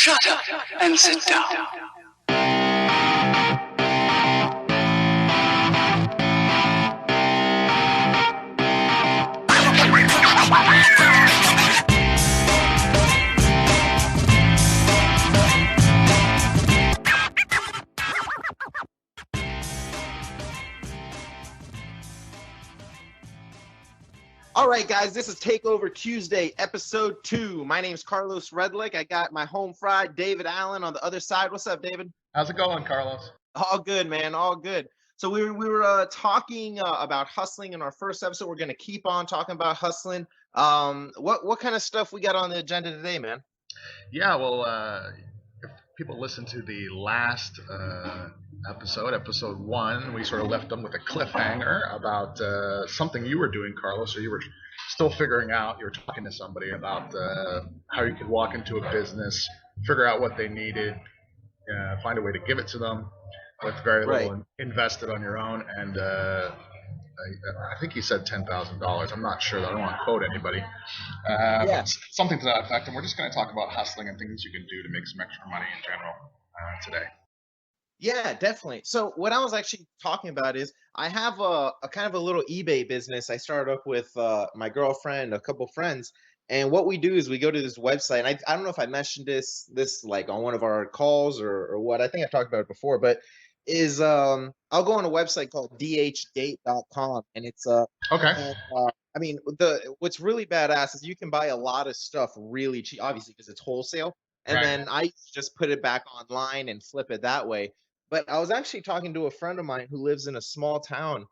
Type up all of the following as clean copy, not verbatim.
Shut up and sit down. All right, guys, this is Takeover Tuesday, episode 2. My name's Carlos Redlick. I got my home fried David Allen on the other side. What's up, David? How's it going, Carlos? All good, man. All good. So we were talking about hustling in our first episode. We're going to keep on talking about hustling. What kind of stuff we got on the agenda today, man? Yeah, well, if people listen to the last episode 1, we sort of left them with a cliffhanger about something you were doing, Carlos, or you were still figuring out. You were talking to somebody about how you could walk into a business, figure out what they needed, find a way to give it to them with very little invested on your own, and I think he said $10,000. I'm not sure. I don't want to quote anybody. But something to that effect. And we're just going to talk about hustling and things you can do to make some extra money in general today. Yeah, definitely. So what I was actually talking about is I have a kind of a little eBay business. I started up with my girlfriend, a couple friends. And what we do is we go to this website. And I don't know if I mentioned this like on one of our calls or what. I think I've talked about it before, but is I'll go on a website called dhgate.com, and it's okay. I mean, what's really badass is you can buy a lot of stuff really cheap, obviously because it's wholesale, and then I just put it back online and flip it that way. But I was actually talking to a friend of mine who lives in a small town,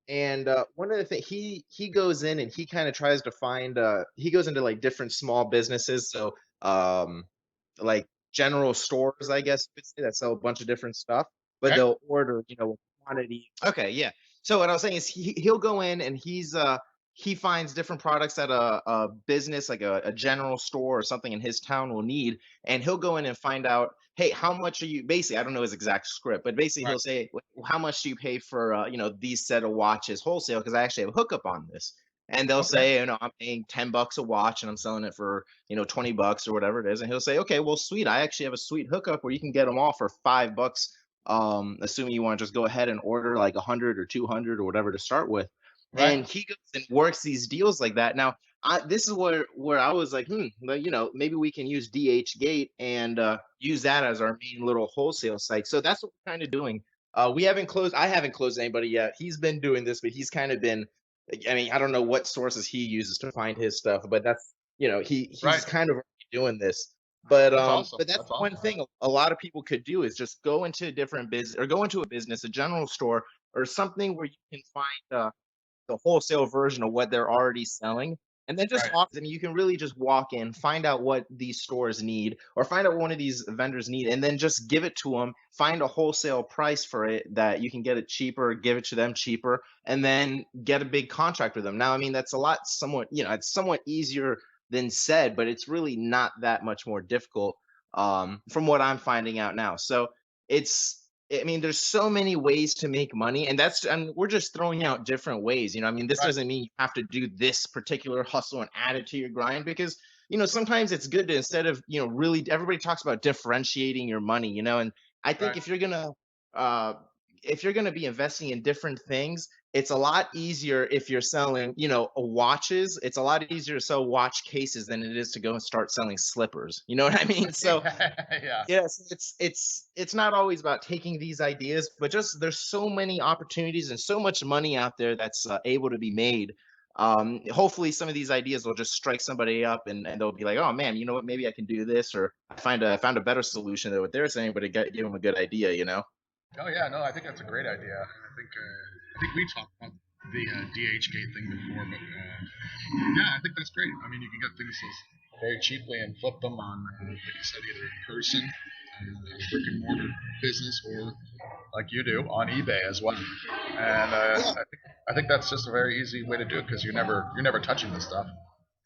and one of the things he goes in and he kind of tries to find he goes into like different small businesses, so like general stores, I guess you could say, that sell a bunch of different stuff, but they'll order, quantity. Okay, yeah. So what I was saying is he'll go in and he finds different products that a business like a general store or something in his town will need, and he'll go in and find out, hey, how much are you, basically, I don't know his exact script, but basically he'll say, how much do you pay for these set of watches wholesale, because I actually have a hookup on this. And they'll say, I'm paying $10 a watch and I'm selling it for, $20 or whatever it is. And he'll say, okay, well, sweet. I actually have a sweet hookup where you can get them all for $5. Assuming you want to just go ahead and order like 100 or 200 or whatever to start with. And he goes and works these deals like that. Now, this is where I was like, maybe we can use DH Gate and use that as our main little wholesale site. So that's what we're kind of doing. I haven't closed anybody yet. He's been doing this, but he's kind of been, I mean, I don't know what sources he uses to find his stuff, but that's, he's kind of doing this. But that's one thing a lot of people could do is just go into a different business, or go into a business, a general store or something where you can find the wholesale version of what they're already selling. And then just I mean, you can really just walk in, find out what these stores need, or find out what one of these vendors need, and then just give it to them, find a wholesale price for it that you can get it cheaper, give it to them cheaper, and then get a big contract with them. Now, I mean, that's it's somewhat easier than said, but it's really not that much more difficult from what I'm finding out now. So I mean, there's so many ways to make money, and we're just throwing out different ways. I mean, this doesn't mean you have to do this particular hustle and add it to your grind, because, sometimes it's good to, instead of, really, everybody talks about differentiating your money, and I think if you're gonna be investing in different things, it's a lot easier if you're selling, watches. It's a lot easier to sell watch cases than it is to go and start selling slippers. You know what I mean? So yes, it's not always about taking these ideas, but just there's so many opportunities and so much money out there that's able to be made. Hopefully some of these ideas will just strike somebody up, and they'll be like, oh man, you know what, maybe I can do this, or I found a better solution than what they're saying, but give them a good idea, Oh yeah, no, I think that's a great idea. I think we talked about the DH Gate thing before, but yeah, I think that's great. I mean, you can get things very cheaply and flip them on, like you said, either in person, a brick and mortar business, or like you do on eBay as well. And I think that's just a very easy way to do it, because you're never touching the stuff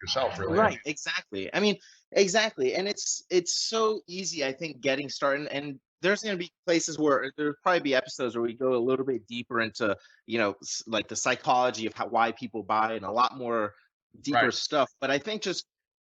yourself, really. Right, exactly. I mean, exactly. And it's so easy, I think, getting started. And there's going to be places where there'll probably be episodes where we go a little bit deeper into, like the psychology of why people buy, and a lot more deeper stuff. But I think just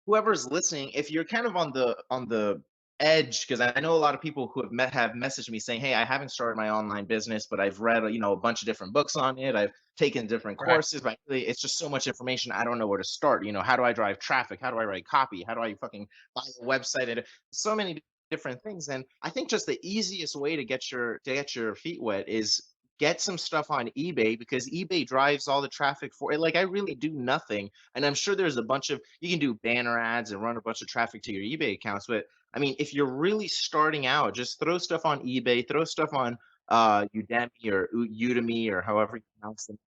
whoever's listening, if you're kind of on the edge, because I know a lot of people who have messaged me saying, "Hey, I haven't started my online business, but I've read a bunch of different books on it. I've taken different Right. courses, but really, it's just so much information. I don't know where to start. How do I drive traffic? How do I write copy? How do I fucking buy a website? And so many different things. And I think just the easiest way to get your feet wet is get some stuff on eBay, because eBay drives all the traffic for it. Like, I really do nothing, and I'm sure there's a bunch of you can do banner ads and run a bunch of traffic to your eBay accounts, but I mean, if you're really starting out, just throw stuff on eBay, throw stuff on Udemy or Udemy or however you pronounce them.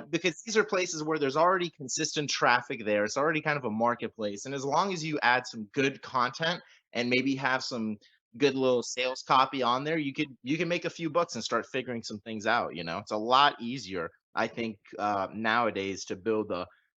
Because these are places where there's already consistent traffic there. It's already kind of a marketplace. And as long as you add some good content and maybe have some good little sales copy on there, you can make a few bucks and start figuring some things out. It's a lot easier, I think, nowadays to build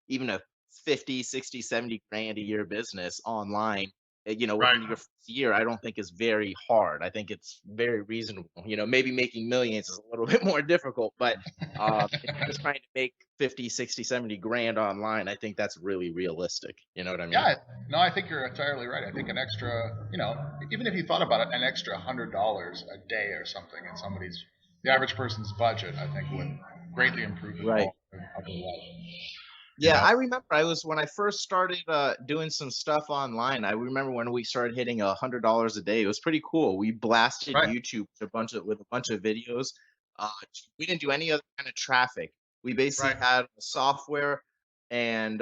even a 50, 60, 70 grand a year business online. Right. Within your first year, I don't think is very hard. I think it's very reasonable. Maybe making millions is a little bit more difficult, but if you're just trying to make 50, 60, 70 grand online, I think that's really realistic. You know what I mean? Yeah, no, I think you're entirely right. I think an extra, even if you thought about it, an extra $100 a day or something in the average person's budget, I think would greatly improve the Right. quality of their life. You Yeah, know, I remember I was when I first started doing some stuff online. I remember when we started hitting $100 a day. It was pretty cool. We blasted right, YouTube with a bunch of videos. Uh, we didn't do any other kind of traffic. We basically right, had a software and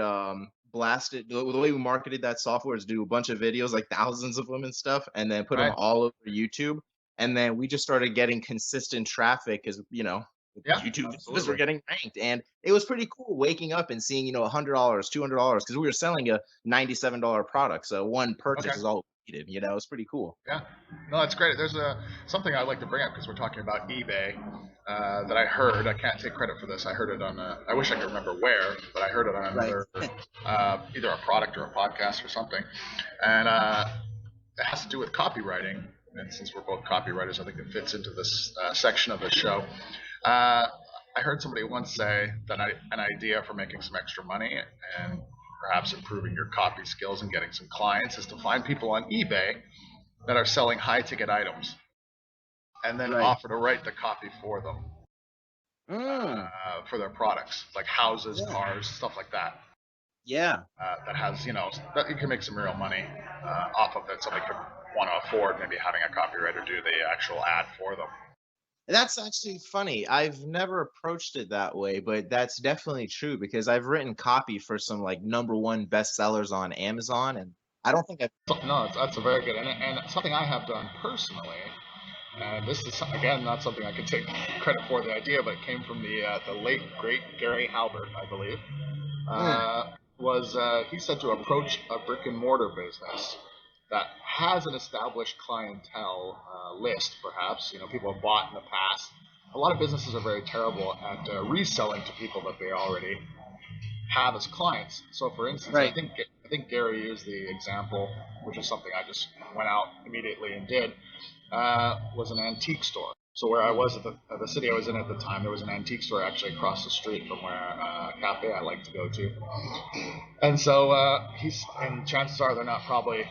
blasted. The way we marketed that software is do a bunch of videos, like thousands of them and stuff, and then put them right. all over YouTube. And then we just started getting consistent traffic, because Yeah, YouTube videos were absolutely. getting ranked, and it was pretty cool waking up and seeing $100, $200, because we were selling a $97 product, so one Okay. purchase is all we needed. It was pretty cool. Yeah, no, that's great. There's something I'd like to bring up because we're talking about eBay that I heard. I can't take credit for this. I heard it on. I wish I could remember where, but I heard it on Right. another, either a product or a podcast or something, and it has to do with copywriting. And since we're both copywriters, I think it fits into this section of the show. Uh, I heard somebody once say that an idea for making some extra money and perhaps improving your copy skills and getting some clients is to find people on eBay that are selling high ticket items and then Right. offer to write the copy for them Mm, for their products, like houses, yeah. cars, stuff like that. Yeah. That has, that you can make some real money off of that. Somebody could want to afford maybe having a copywriter do the actual ad for them. That's actually funny. I've never approached it that way, but that's definitely true, because I've written copy for some like number one bestsellers on Amazon, and I don't think I've. So, no, that's a very good, and something I have done personally. And this is again not something I can take credit for the idea, but it came from the late great Gary Halbert, I believe. Mm, Was He said to approach a brick and mortar business that has an established clientele list, perhaps people have bought in the past. A lot of businesses are very terrible at reselling to people that they already have as clients. So, for instance, right. I think Gary used the example, which is something I just went out immediately and did, was an antique store. So where I Mm, was at the city I was in at the time, there was an antique store actually across the street from where a cafe I like to go to. And so and chances are they're not probably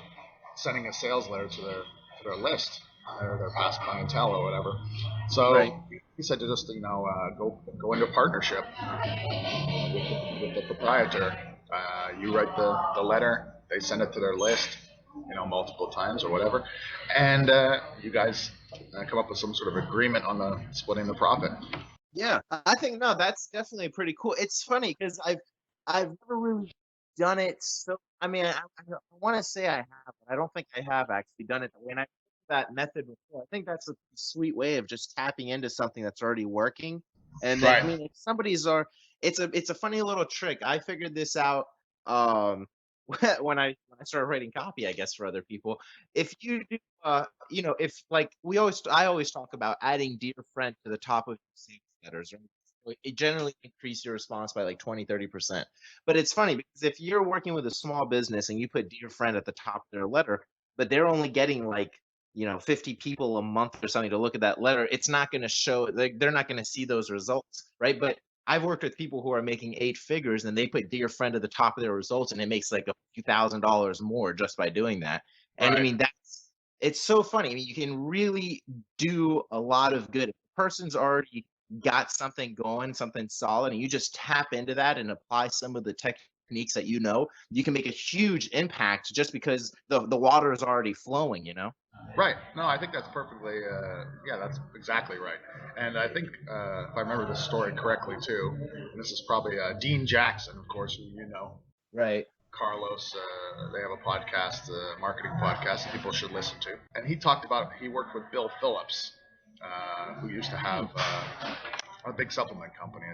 sending a sales letter to their list or their past clientele or whatever. right. So he said to just go into partnership with the proprietor. You write the letter, they send it to their list, multiple times or whatever, and you guys come up with some sort of agreement on the splitting the profit. Yeah, I think no, that's definitely pretty cool. It's funny because I've never really done it. So I mean, I want to say I have, but I don't think I have actually done it that way. And I that method before. I think that's a sweet way of just tapping into something that's already working. And then I Right. mean, if it's a funny little trick. I figured this out um when I started writing copy, I guess, for other people. If you do if like I always talk about adding dear friend to the top of your sales letters, right? So it generally increase your response by like 20, 30%. But it's funny because if you're working with a small business and you put dear friend at the top of their letter, but they're only getting like 50 people a month or something to look at that letter, it's not going to show, like, they're not going to see those results, right? But I've worked with people who are making eight figures and they put dear friend at the top of their results, and it makes like a few $1,000s more just by doing that. And I Right. mean, it's so funny. I mean, you can really do a lot of good. If a person's already got something going, something solid, and you just tap into that and apply some of the techniques that you know, you can make a huge impact just because the water is already flowing, you know? Right. No, I think that's perfectly. Yeah, that's exactly right. And I think if I remember this story correctly too, and this is probably Dean Jackson, of course, who you know. Right. Carlos, they have a podcast, a marketing podcast that people should listen to. And he talked about he worked with Bill Phillips, who used to have a big supplement company.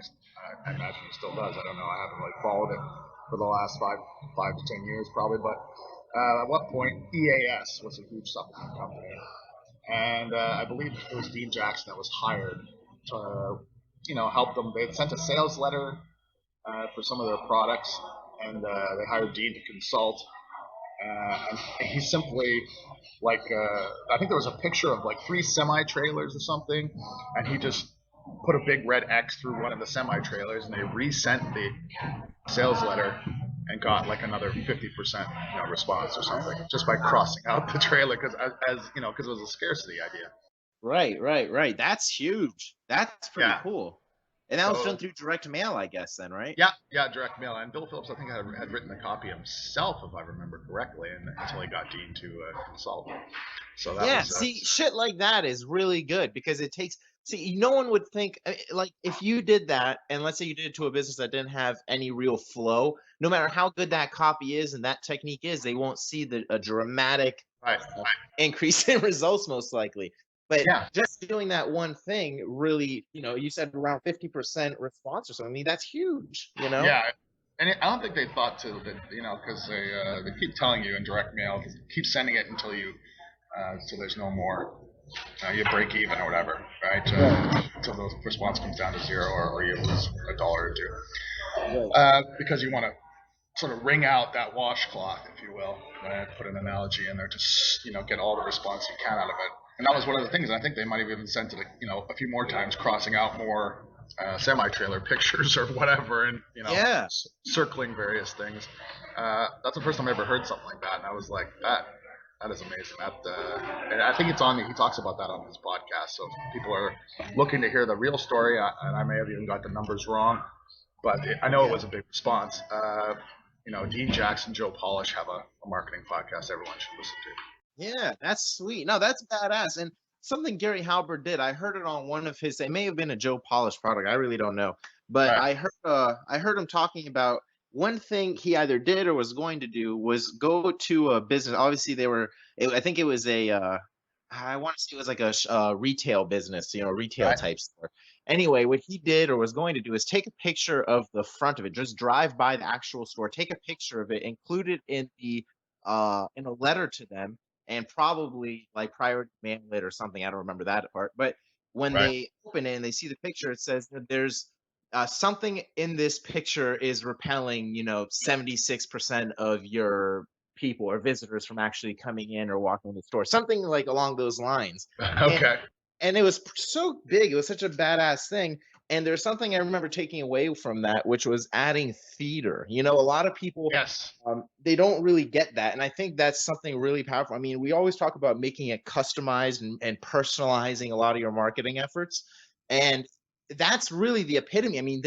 I imagine he still does. I don't know. I haven't like followed it for the last 5 to 10 years probably. But at what point EAS was a huge supplement company, and I believe it was Dean Jackson that was hired to, help them. They had sent a sales letter for some of their products, and they hired Dean to consult. And he simply, like, I think there was a picture of like 3 semi-trailers or something, and he just put a big red X through one of the semi-trailers, and they resent the sales letter and got like another 50% response or something just by crossing out the trailer because because it was a scarcity idea. Right. That's huge. That's pretty Yeah. cool. And that was done So through direct mail, I guess, then, right? yeah, direct mail. And Bill Phillips, I think, had written the copy himself, if I remember correctly, and until he got Dean to consult. So that Yeah, was see, shit like that is really good because it takes. See, no one would think like if you did that, and let's say you did it to a business that didn't have any real flow. No matter how good that copy is and that technique is, they won't see a dramatic right. increase in results most likely. But Yeah. just doing that one thing really, you said around 50% response or something. I mean, that's huge, you know? Yeah. And I don't think they thought to that, because they keep telling you in direct mail, keep sending it until you, so there's no more, you break even or whatever, right? Until the response comes down to zero, or you lose $1 or $2, because you want to sort of wring out that washcloth, if you will. I put an analogy in there to get all the response you can out of it. And that was one of the things. And I think they might have even sent it a few more times, crossing out more semi-trailer pictures or whatever, and circling various things. That's the first time I ever heard something like that, and I was like, that is amazing. And I think it's on. He talks about that on his podcast. So if people are looking to hear the real story, and I may have even got the numbers wrong, but I know it was a big response. Dean Jackson, Joe Polish have a marketing podcast everyone should listen to. Yeah, that's sweet. No, that's badass. And something Gary Halbert did, I heard it on one of his. It may have been a Joe Polish product. I really don't know, but Right. I heard him talking about one thing he either did or was going to do was go to a business. Obviously, I think it was I want to say it was like a retail business, retail Right. type store. Anyway, what he did or was going to do is take a picture of the front of it, just drive by the actual store, take a picture of it, include it in a letter to them, and probably like priority mail it or something. I don't remember that part. But when Right. they open it and they see the picture, it says that there's something in this picture is repelling, 76% of your people or visitors from actually coming in or walking in the store, something like along those lines. Okay. And it was so big. It was such a badass thing. And there's something I remember taking away from that, which was adding theater. A lot of people, Yes. they don't really get that. And I think that's something really powerful. I mean, we always talk about making it customized and personalizing a lot of your marketing efforts. And that's really the epitome. I mean,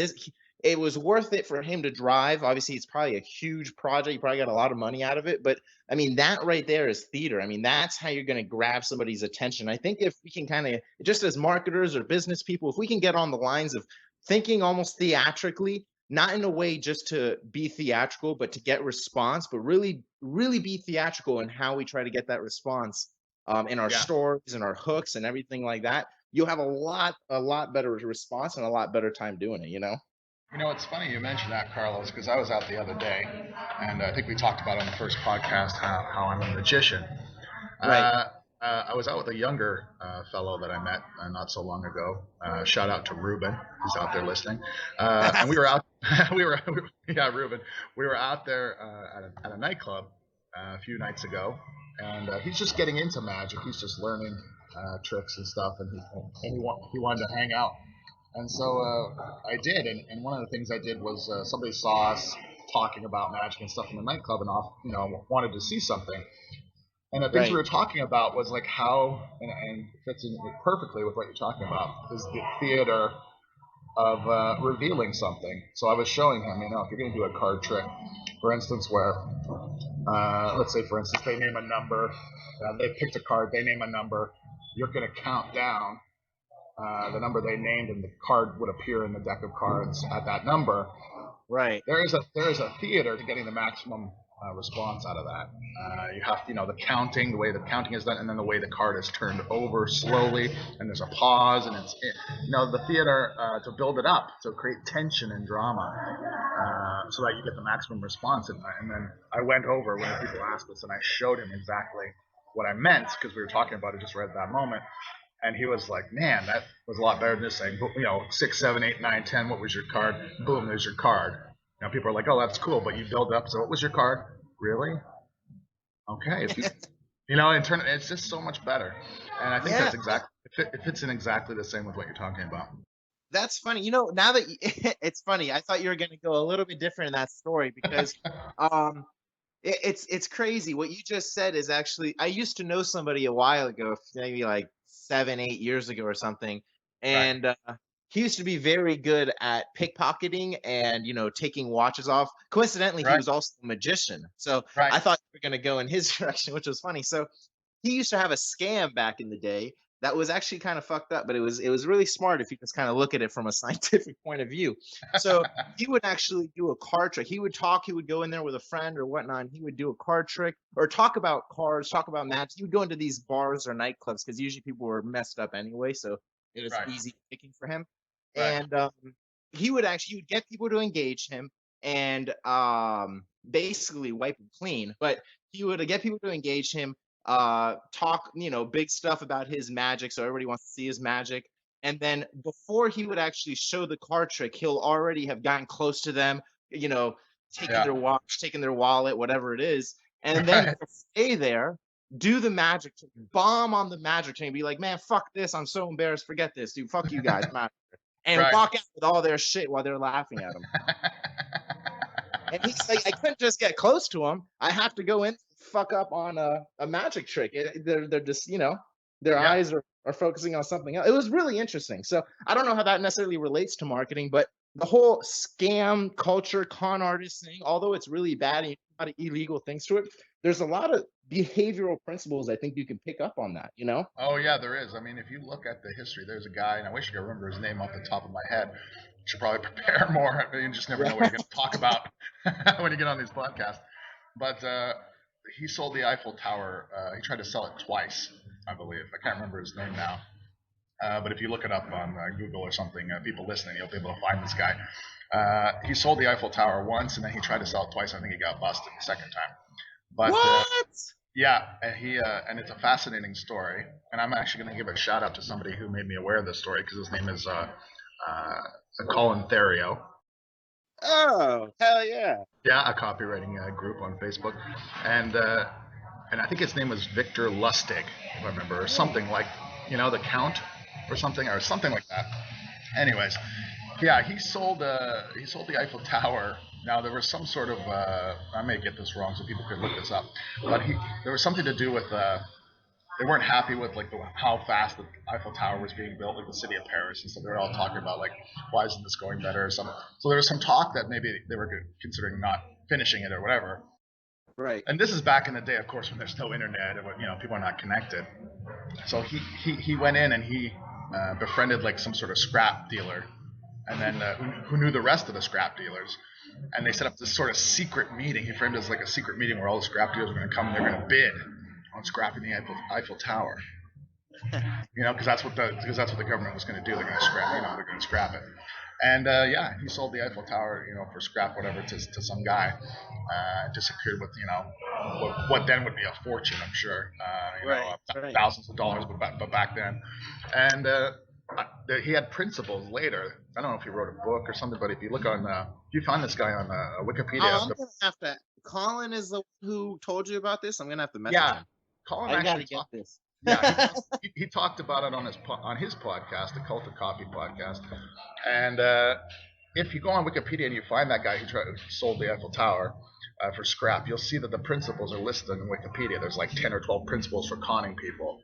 it was worth it for him to drive. Obviously, it's probably a huge project. You probably got a lot of money out of it. But I mean, that right there is theater. I mean, that's how you're going to grab somebody's attention. I think if we can kind of, just as marketers or business people, if we can get on the lines of thinking almost theatrically, not in a way just to be theatrical, but to get response, but really, really be theatrical in how we try to get that response in our stories and our hooks and everything like that, you'll have a lot better response and a lot better time doing it, It's funny you mentioned that, Carlos, because I was out the other day, and I think we talked about on the first podcast how I'm a magician. Right. I was out with a younger fellow that I met not so long ago. Shout out to Ruben, who's out there listening. And we were out, Ruben. We were out there at a nightclub a few nights ago, and he's just getting into magic. He's just learning tricks and stuff, and he wanted to hang out. And so I did, and one of the things I did was somebody saw us talking about magic and stuff in the nightclub, and wanted to see something. And the things we were talking about was like how, and fits in perfectly with what you're talking about, is the theater of revealing something. So I was showing him, if you're going to do a card trick, for instance, where, let's say, for instance, they name a number, they picked a card, they name a number, you're going to count down the number they named, and the card would appear in the deck of cards at that number. Right. There is a theater to getting the maximum response out of that. You have to, the counting, the way the counting is done, and then the way the card is turned over slowly, and there's a pause, and it's, the theater to build it up, to create tension and drama, so that you get the maximum response. And then I went over when people asked us, and I showed him exactly what I meant, because we were talking about it just right at that moment. And he was like, man, that was a lot better than just saying, 6, 7, 8, 9, 10, what was your card? Boom, there's your card. People are like, oh, that's cool, but you build up. So what was your card? Really? Okay. If you, it's just so much better. And I think that's exactly, it fits in exactly the same with what you're talking about. That's funny. Now that it's funny, I thought you were going to go a little bit different in that story because it's crazy. What you just said is actually, I used to know somebody a while ago, maybe like 7, 8 years ago or something. And he used to be very good at pickpocketing and, taking watches off. Coincidentally, he was also a magician. So I thought you were going to go in his direction, which was funny. So he used to have a scam back in the day that was actually kind of fucked up, but it was really smart if you just kind of look at it from a scientific point of view. So he would actually do a card trick. He would go in there with a friend or whatnot, and he would do a card trick or talk about cards, talk about magic. He would go into these bars or nightclubs because usually people were messed up anyway, so it was easy picking for him. And he would get people to engage him and basically wipe him clean. But he would get people to engage him, talk, big stuff about his magic, so everybody wants to see his magic. And then before he would actually show the card trick, he'll already have gotten close to them, taking their watch, taking their wallet, whatever it is, and then he'll stay there, do the magic trick, bomb on the magic trick, and be like, "Man, fuck this! I'm so embarrassed. Forget this, dude. Fuck you guys, and walk out with all their shit while they're laughing at him." And he's like, I couldn't just get close to him. I have to go in, fuck up on a magic trick. They're just, their eyes are focusing on something else. It was really interesting. So I don't know how that necessarily relates to marketing, but the whole scam culture, con artist thing, although it's really bad and you have a lot of illegal things to it, there's a lot of behavioral principles I think you can pick up on that, Oh, yeah, there is. I mean, if you look at the history, there's a guy, and I wish I could remember his name off the top of my head. Should probably prepare more. You just never know what you're going to talk about when you get on these podcasts. But he sold the Eiffel Tower. He tried to sell it twice, I believe. I can't remember his name now. But if you look it up on Google or something, people listening, you'll be able to find this guy. He sold the Eiffel Tower once, and then he tried to sell it twice. I think he got busted the second time. But, what? Yeah, and it's a fascinating story. And I'm actually going to give a shout out to somebody who made me aware of this story, because his name is Colin Theriot. Oh, hell yeah. Yeah, a copywriting group on Facebook. And I think his name was Victor Lustig, if I remember, or something like, the Count or something like that. Anyways, yeah, he sold the Eiffel Tower. Now, there was some sort of, I may get this wrong, so people could look this up, but there was something to do with, they weren't happy with how fast the Eiffel Tower was being built, like the city of Paris, and so they were all talking about why isn't this going better? So there was some talk that maybe they were considering not finishing it or whatever. Right. And this is back in the day, of course, when there's no internet and people are not connected. So he went in and he befriended some sort of scrap dealer, and then who knew the rest of the scrap dealers, and they set up this sort of secret meeting. He framed it as a secret meeting where all the scrap dealers were going to come and they're going to bid on scrapping the Eiffel Tower. Because that's what the government was going to do. They're going to scrap. They're going to scrap it. And he sold the Eiffel Tower, for scrap, whatever, to some guy. Disappeared with, what then would be a fortune, I'm sure. Thousands of dollars, but back then. And he had principles later. I don't know if he wrote a book or something, but if you look on, if you find this guy on Wikipedia. I'm gonna have to. Colin is the one who told you about this. I'm gonna have to message him. Colin I gotta get this. Yeah, he talked about it on his podcast, the Cult of Coffee podcast. And if you go on Wikipedia and you find that guy who sold the Eiffel Tower, for scrap, you'll see that the principles are listed in Wikipedia. There's like 10 or 12 principles for conning people,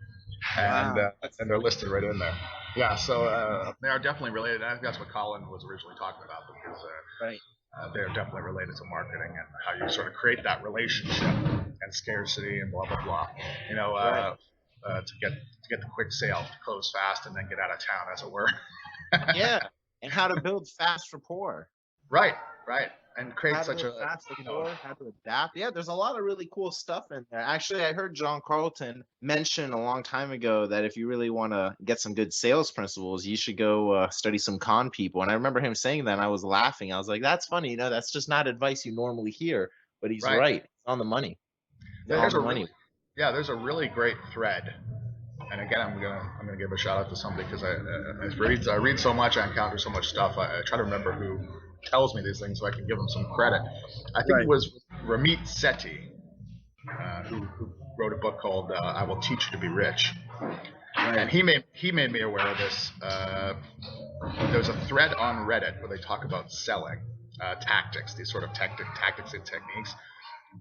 and Wow. they're listed right in there. Yeah, so they are definitely related. I think that's what Colin was originally talking about, because Right. they're definitely related to marketing and how you sort of create that relationship and scarcity and blah blah blah. You know, Right. to get the quick sale, close fast, and then get out of town, as it were. Yeah. And how to build fast rapport. Right, right, and create How to such build a fast you know. rapport, how to adapt. Yeah, there's a lot of really cool stuff in there. Actually, I heard John Carlton mention a long time ago that if you really want to get some good sales principles, you should go study some con people. And I remember him saying that, and I was laughing. I was like, "That's funny. That's just not advice you normally hear." But he's Right. right. It's on the money. It's There's on a the really money. yeah, there's a really great thread. And again, I'm gonna give a shout out to somebody, because I read so much, I encounter so much stuff. I try to remember who tells me these things so I can give them some credit. I think it Right. was Ramit Sethi, who wrote a book called "I Will Teach You to Be Rich," and Right. he made me aware of this. There's a thread on Reddit where they talk about selling tactics, these sort of tactics and techniques.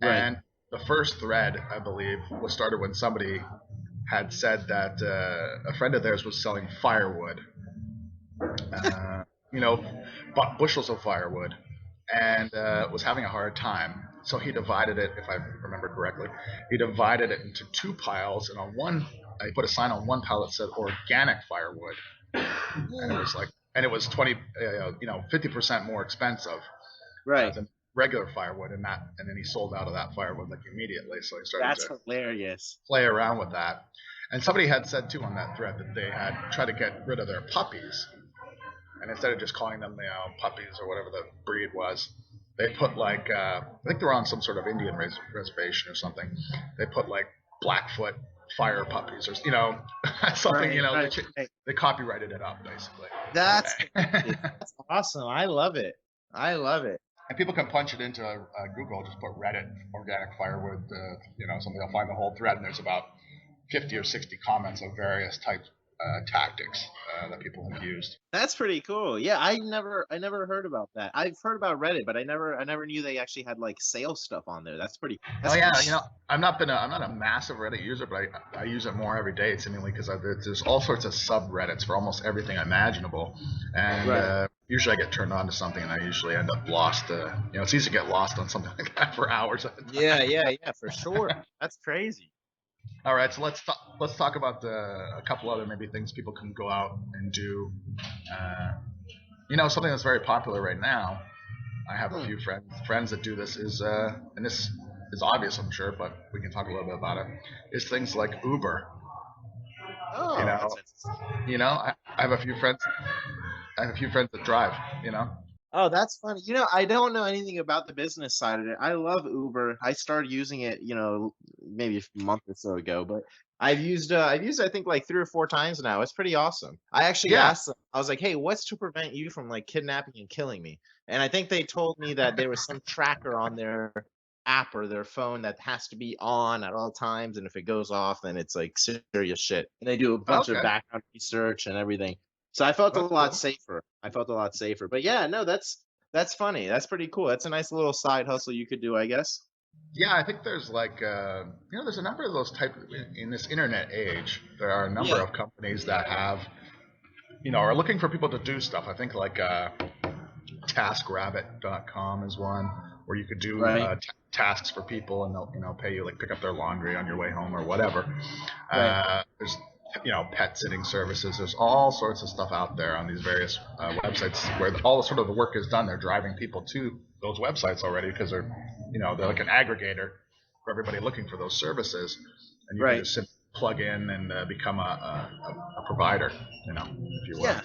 Right. And the first thread, I believe, was started when somebody had said that a friend of theirs was selling firewood, uh, you know, bought bushels of firewood, and was having a hard time. So he divided it, if I remember correctly, he divided it into two piles, and on one, he put a sign on one pile that said organic firewood, and it was 50% more expensive Right. than regular firewood, and then he sold out of that firewood like immediately. So he started That's to hilarious. play around with that. And somebody had said too on that thread that they had tried to get rid of their puppies, and instead of just calling them puppies or whatever the breed was, they put like I think they were on some sort of Indian reservation or something. They put like Blackfoot fire puppies, or something. Right. Right. Right. They copyrighted it up basically. That's hilarious. That's awesome. I love it. I love it. And people can punch it into Google, just put Reddit organic firewood, somebody will find the whole thread, and there's about 50 or 60 comments of various types tactics that people have used. That's pretty cool. Yeah, I never heard about that. I've heard about Reddit, but I never knew they actually had like sales stuff on there. That's pretty. Oh That's yeah, pretty. I'm not a massive Reddit user, but I use it more every day seemingly, because there's all sorts of subreddits for almost everything imaginable, and Right. usually I get turned on to something, and I usually end up lost. It's easy to get lost on something like that for hours at a Yeah, time. yeah, yeah, for sure. That's crazy. All right, so let's talk about a couple other maybe things people can go out and do. Uh, something that's very popular right now. I have a Hmm. few friends that do this, and this is obvious, I'm sure, but we can talk a little bit about it. Is things like Uber. You Oh, that's know, interesting. I have a few friends. I have a few friends that drive. Oh, that's funny. I don't know anything about the business side of it. I love Uber. I started using it, maybe a month or so ago, but I've used it, I think like 3 or 4 times now. It's pretty awesome. I actually Yeah. asked them, I was like, "Hey, what's to prevent you from like kidnapping and killing me?" And I think they told me that there was some tracker on their app or their phone that has to be on at all times, and if it goes off, then it's like serious shit. And they do a bunch of Okay. background research and everything. So I felt a That's lot cool. safer. I felt a lot safer. But yeah, no, that's funny. That's pretty cool. That's a nice little side hustle you could do, I guess. Yeah, I think there's like there's a number of those type in this internet age. There are a number Yeah. of companies that have are looking for people to do stuff. I think like TaskRabbit.com is one where you could do Right. tasks for people, and they'll pay you, like pick up their laundry on your way home or whatever. Right. There's pet sitting services. There's all sorts of stuff out there on these various websites where all sort of the work is done. They're driving people to those websites already, because they're like an aggregator for everybody looking for those services, and you can Right. just simply plug in and become a provider, if you will. Yeah.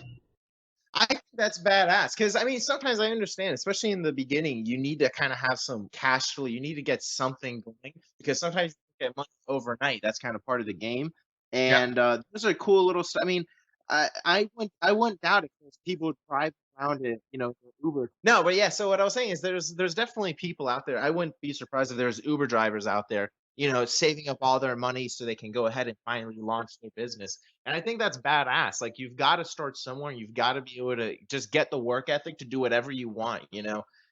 I think that's badass because I mean sometimes I understand, especially in the beginning, you need to kind of have some cash flow. You need to get something going because sometimes you get money overnight. That's kind of part of the game. Yeah. And those are cool little stuff. I mean, I wouldn't doubt it because people drive around it, Uber. No, but yeah. So what I was saying is there's definitely people out there. I wouldn't be surprised if there's Uber drivers out there, saving up all their money so they can go ahead and finally launch their business. And I think that's badass. Like you've got to start somewhere. You've got to be able to just get the work ethic to do whatever you want.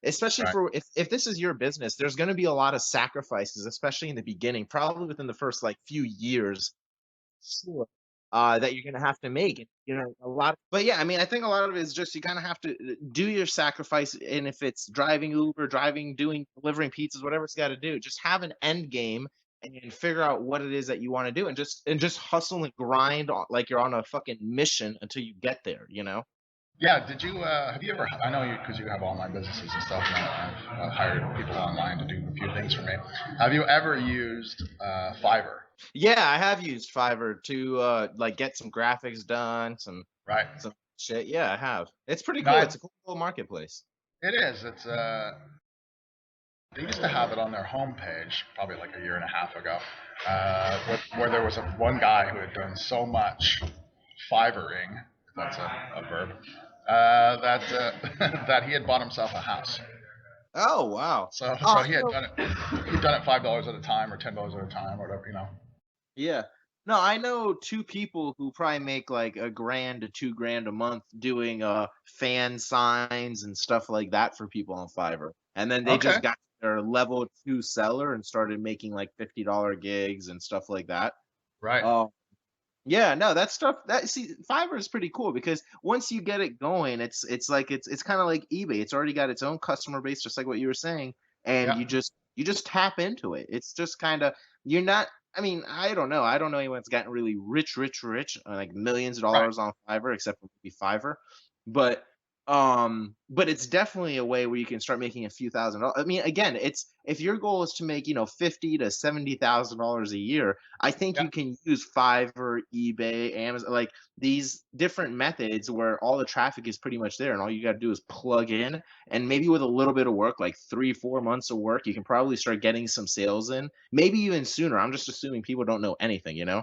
especially Right. for if this is your business, there's going to be a lot of sacrifices, especially in the beginning, probably within the first like few years. Sure. That you're gonna have to make, and, a lot but yeah, I mean, I think a lot of it is just you kinda have to, do your sacrifice, and if it's driving Uber, delivering pizzas, whatever it's gotta do, just have an end game and figure out what it is that you wanna do, and just hustle and grind on like you're on a fucking mission until you get there, you know? Yeah. Did you have you ever? I know you because you have online businesses and stuff, and I've hired people online to do a few things for me. Have you ever used Fiverr? Yeah, I have used Fiverr to, like, get some graphics done, Right. some shit. Yeah, I have. It's pretty No, cool, it's a cool little marketplace. it is. It's they used to have it on their homepage probably like a year and a half ago, where there was one guy who had done so much Fivering, if that's a verb, that that he had bought himself a house. Oh, wow. So he had done it. He'd done it $5 at a time or $10 at a time or whatever, you know. Yeah. No, I know 2 people who probably make like a grand to 2 grand a month doing, fan signs and stuff like that for people on Fiverr. And then they Okay. just got their level 2 seller and started making like $50 gigs and stuff like that. Right. Um Yeah, no, that stuff that see, Fiverr is pretty cool because once you get it going, it's kind of like eBay. It's already got its own customer base, just like what you were saying, and Yeah. you just tap into it. It's just kind of you're not. I mean, I don't know. I don't know anyone that's gotten really rich, like millions of Right. dollars on Fiverr, except for maybe Fiverr. But it's definitely a way where you can start making a few $1,000s. I mean, again, it's if your goal is to make, 50 to $70,000 a year, I think Yeah. you can use Fiverr, eBay, Amazon, like these different methods where all the traffic is pretty much there, and all you got to do is plug in, and maybe with a little bit of work, like 3, 4 months of work, you can probably start getting some sales in, maybe even sooner. I'm just assuming people don't know anything. No,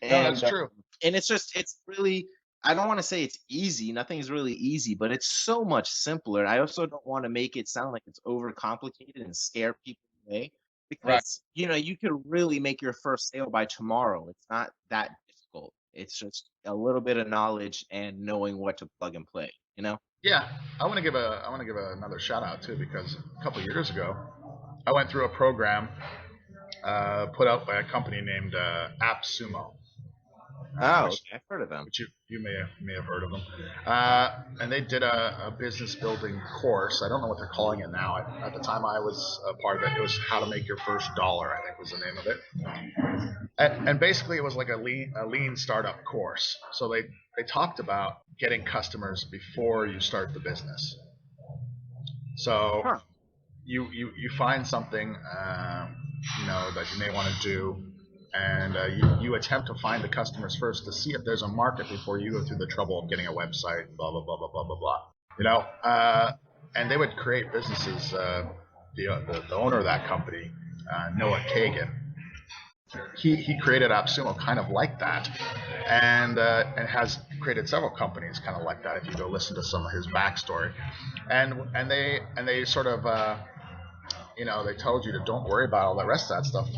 that's And true. it's really, I don't want to say it's easy. Nothing is really easy, but it's so much simpler. I also don't want to make it sound like it's overcomplicated and scare people away Right. because you could really make your first sale by tomorrow. It's not that difficult. It's just a little bit of knowledge and knowing what to plug and play, you know? Yeah. I want to give another shout out too because a couple of years ago I went through a program put out by a company named AppSumo, Oh, which okay. I've heard of them. you may have heard of them. And they did a business building course. I don't know what they're calling it now. At the time I was a part of it, it was How to Make Your First Dollar, I think was the name of it. And basically, it was like a lean startup course. So they talked about getting customers before you start the business. So Huh. you find something that you may want to do, and you attempt to find the customers first to see if there's a market before you go through the trouble of getting a website, blah blah blah blah blah blah blah. And they would create businesses. The owner of that company, Noah Kagan, he created AppSumo kind of like that, and has created several companies kind of like that. If you go listen to some of his backstory, and they sort of they told you to don't worry about all the rest of that stuff.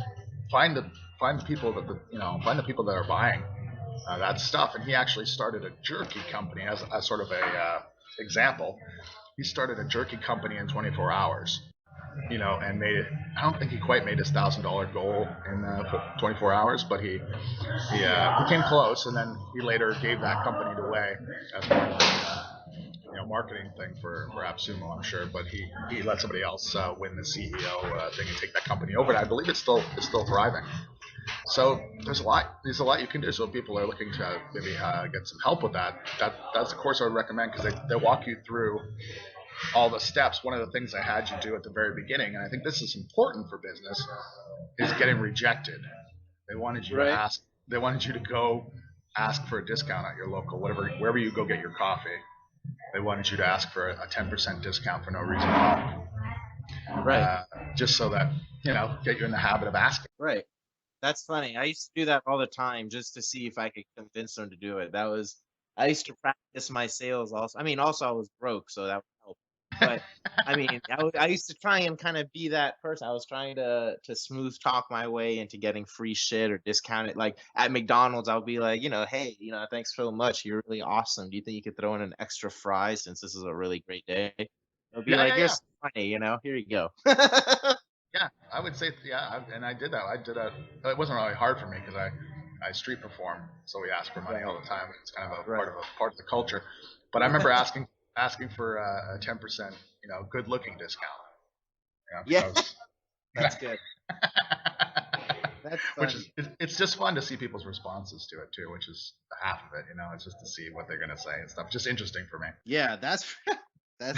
Find the find the people find the people that are buying that stuff. And he actually started a jerky company as sort of a example. He started a jerky company in 24 hours. And made it. I don't think he quite made his $1,000 goal in 24 hours, but he came close. And then he later gave that company away as part of the marketing thing for AppSumo, I'm sure. But he let somebody else win the CEO thing and take that company over. And I believe it's still thriving. So there's a lot you can do. So if people are looking to maybe get some help with that's the course I would recommend because they walk you through all the steps. One of the things I had you do at the very beginning, and I think this is important for business, is getting rejected. They wanted you to Right. ask. They wanted you to go ask for a discount at your local wherever you go get your coffee. They wanted you to ask for a 10% discount for no reason at all, Right. just so that get you in the habit of asking. Right. That's funny. I used to do that all the time just to see if I could convince them to do it. I used to practice my sales also. I mean, also I was broke, so that would help. But I mean, I used to try and kind of be that person. I was trying to smooth talk my way into getting free shit or discounted. Like at McDonald's, I would be like, hey, thanks so much. You're really awesome. Do you think you could throw in an extra fry since this is a really great day? I'll be Yeah, like, yeah, you're yeah. so money, here you go. Yeah, I would say and I did that. It wasn't really hard for me because I street perform, so we ask for money all the time. It's kind of a Right. part of the culture. But I remember asking for a 10% good looking discount. Yeah, Because that's good. That's which funny. is it's just fun to see people's responses to it too, which is half of it. It's just to see what they're gonna say and stuff. Just interesting for me. Yeah, that's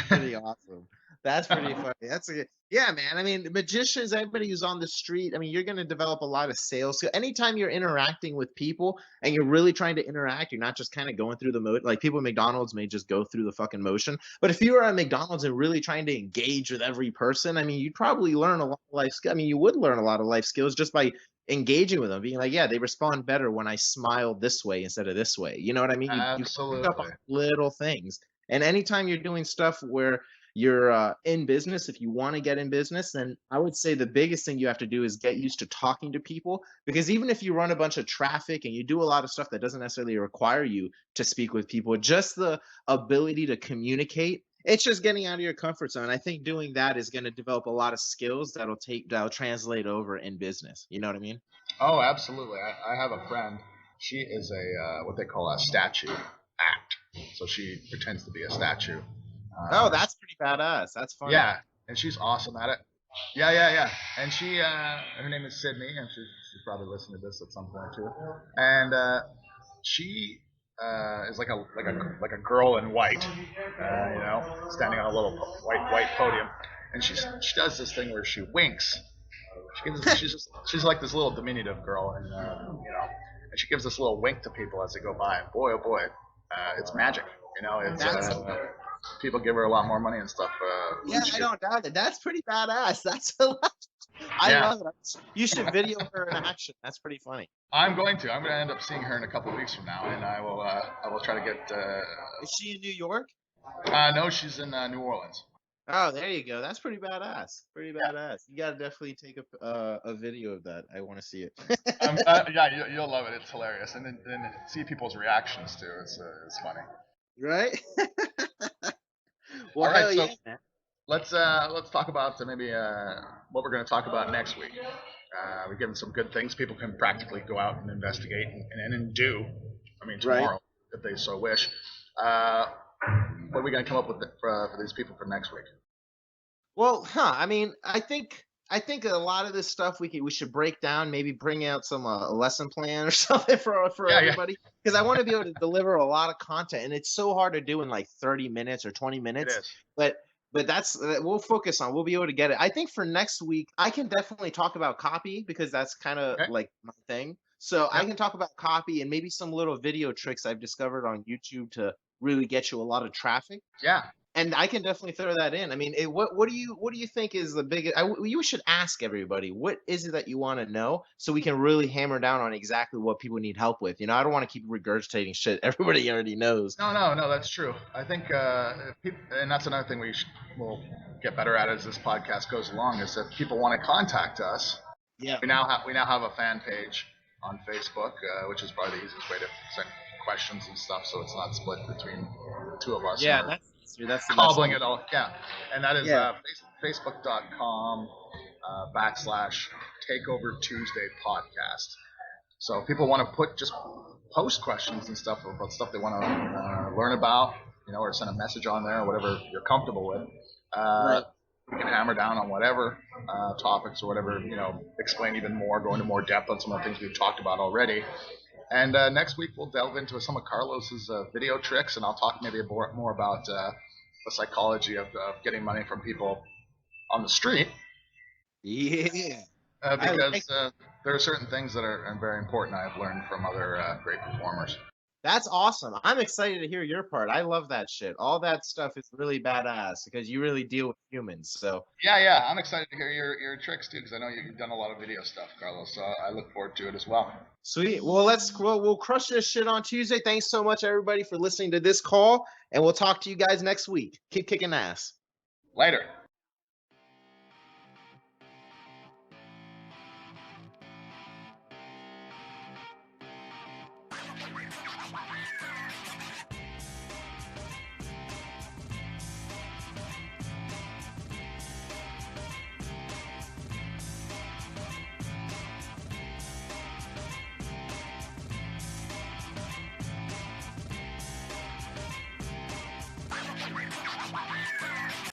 pretty awesome. That's pretty funny. Yeah, man. I mean, magicians, everybody who's on the street, I mean, you're going to develop a lot of sales. So anytime you're interacting with people and you're really trying to interact, you're not just kind of going through the mode. Like people at McDonald's may just go through the fucking motion. But if you were at McDonald's and really trying to engage with every person, I mean, you'd probably learn a lot of life skills. I mean, you would learn a lot of life skills just by engaging with them, being like, yeah, they respond better when I smile this way instead of this way. You know what I mean? You pick up on Absolutely. little things. And anytime you're doing stuff where you're in business, if you want to get in business, then I would say the biggest thing you have to do is get used to talking to people. Because even if you run a bunch of traffic and you do a lot of stuff that doesn't necessarily require you to speak with people, just the ability to communicate, it's just getting out of your comfort zone. I think doing that is going to develop a lot of skills that'll translate over in business. You know what I mean? Oh, absolutely. I have a friend. She is a what they call a statue act. So she pretends to be a statue. Oh, that's pretty badass. That's funny. Yeah, and she's awesome at it. Yeah. And her name is Sydney, and she's probably listening to this at some point too. And she is like a girl in white, standing on a little white podium, and she does this thing where she winks. She's like this little diminutive girl, and and she gives this little wink to people as they go by. And boy, oh boy, it's magic. It's people give her a lot more money and stuff. Yeah, I don't doubt it. That's pretty badass. That's a lot. I love it. You should video her in action. That's pretty funny. I'm going to end up seeing her in a couple of weeks from now, and I will try to get. Is she in New York? No, she's in New Orleans. Oh, there you go. That's pretty badass. Pretty badass. You gotta definitely take a video of that. I want to see it. Yeah, you'll love it. It's hilarious, and then see people's reactions too. It's funny. Right? Well, all right, so yeah. let's talk about maybe what we're going to talk about next week. We're given some good things people can practically go out and investigate and do. I mean, tomorrow, if they so wish. What are we going to come up with for these people for next week? Well, I mean, I think a lot of this stuff we should break down. Maybe bring out some lesson plan or something for everybody, because I want to be able to deliver a lot of content, and it's so hard to do in like 30 minutes or 20 minutes. It is. But that's we'll focus on. We'll be able to get it. I think for next week, I can definitely talk about copy because that's kind of like my thing. So I can talk about copy and maybe some little video tricks I've discovered on YouTube to really get you a lot of traffic. Yeah. And I can definitely throw that in. I mean, what do you think is the biggest? You should ask everybody, what is it that you want to know, so we can really hammer down on exactly what people need help with. I don't want to keep regurgitating shit everybody already knows. No, that's true. I think, and that's another thing we'll get better at as this podcast goes along, is that people want to contact us. Yeah. We now have a fan page on Facebook, which is probably the easiest way to send questions and stuff, so it's not split between the two of us. Yeah, that's cobbling it all. Yeah, and that is facebook.com /Takeover Tuesday podcast. So if people want to post questions and stuff about stuff they want to learn about, or send a message on there, or whatever you're comfortable with. We can hammer down on whatever topics or whatever, explain even more, go into more depth on some of the things we've talked about already. And next week we'll delve into some of Carlos's video tricks, and I'll talk maybe more about the psychology of getting money from people on the street. Yeah. Because there are certain things that are very important I've learned from other great performers. That's awesome. I'm excited to hear your part. I love that shit. All that stuff is really badass because you really deal with humans. So yeah, I'm excited to hear your tricks too, because I know you've done a lot of video stuff, Carlos. So I look forward to it as well. Sweet. Well, we'll crush this shit on Tuesday. Thanks so much, everybody, for listening to this call, and we'll talk to you guys next week. Keep kicking ass. Later.